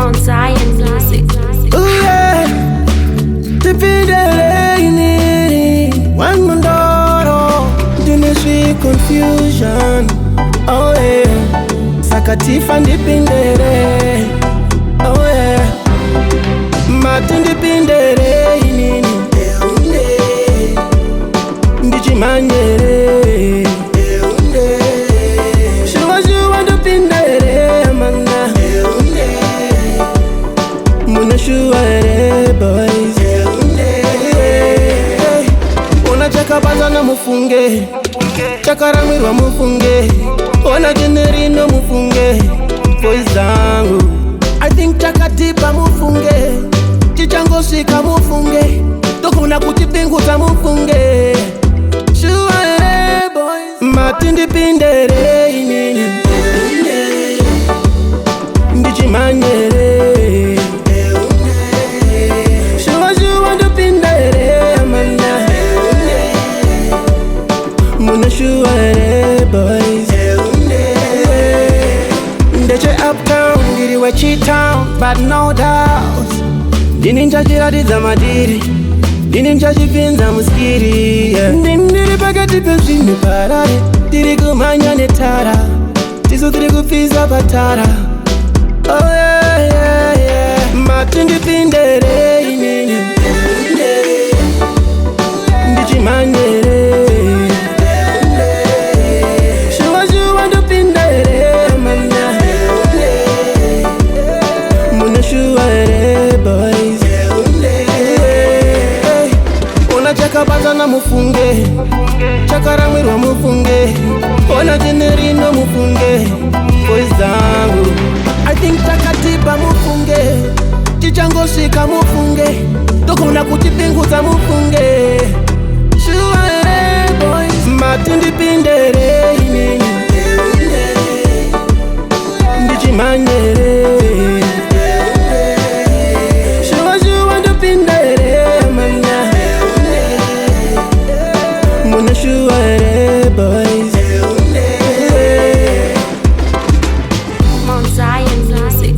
Mount Zion Music. Oh yeah, dipindere ini one mandoro, dinesi confusion. Oh yeah, sakatifa dipindere. Oh yeah, matin dipindere ini ndichi manyere. Shuwa dipindere mana. Muna shuwa boys. Ona chaka banza na mufunge, chakara mwirwa mufunge. Ona generino mufunge, boys zangu. I think chakatipa mufunge, chichango shika mufunge. Tokuna kuchipinguza mufunge. Shuwa boys. Matindi pindere inini ndichi manyere. Shuwa dipindere mana. Muna shuwa boys. Ndeche uptown, diriwe Chi-Town, but no doubt. Dini nchachira diza madiri, dini nchachifinza muskiri, yeah. Ndiri pakati pezvimi parare, tiri kumanya netara, tisu tiri kupisa patara. Oh yeah, yeah, yeah. Matindi pindere inini ndichi manyere. Shuwa dipindere mana. Muna shuwa boys. Ona chaka banza na mufunge, chakara mwirwa mufunge. Ona generino mufunge, boys zangu. I think chakatipa mufunge, chichango shika mufunge. Tokuna kuchipinguza mufunge. Shuwa boys. Matindi pindere inini ndichi manyere. Shuwa dipindere mana. Muna shuwa boys. Mount Zion Music.